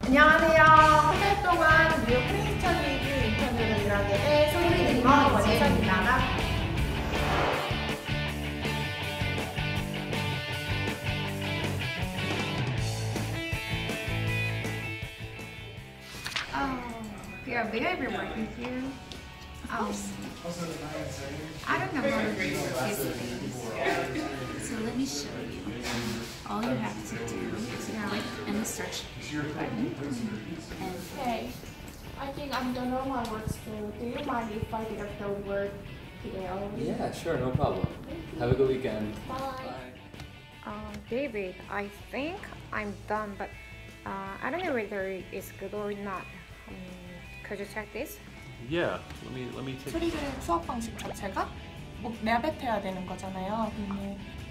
안녕하세요. 한 달 동안 뉴욕 프린스턴 리뷰 인턴으로 일하게 된 소리드리머 권혜선입니다. We have behavior work with you. I don't know how to do this things. So let me show you. All you have to do is click on the search button. Hey, I think I'm done all my work still. Do you mind if I get up the work today already? Yeah, sure, no problem. Have a good weekend. Bye. David, I think I'm done, but I don't know whether it's good or not. Could you check this? Yeah, let me take. 소리드림 수업 방식 자체가 내뱉어야 되는 거잖아요.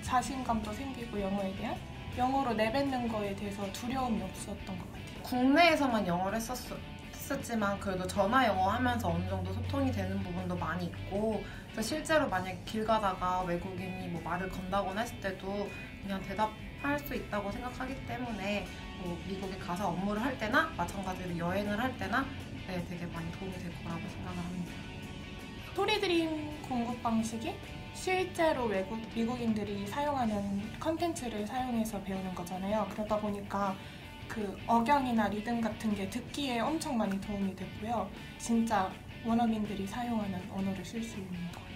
자신감도 생기고 영어에 대한 영어로 내뱉는 거에 대해서 두려움이 없었던 것 같아요. 국내에서만 영어를 했었지만 그래도 전화 영어 하면서 어느 정도 소통이 되는 부분도 많이 있고, 그래서 실제로 만약에 길 가다가 외국인이 말을 건다거나 했을 때도 그냥 대답할 수 있다고 생각하기 때문에 미국에 가서 업무를 할 때나 마찬가지로 여행을 할 때나 되게 많이 도움이 될 거라고 생각을 합니다. 소리드림 공급 방식이 실제로 미국인들이 사용하는 컨텐츠를 사용해서 배우는 거잖아요. 그러다 보니까 그 억양이나 리듬 같은 게 듣기에 엄청 많이 도움이 됐고요. 진짜 원어민들이 사용하는 언어를 쓸 수 있는 거예요.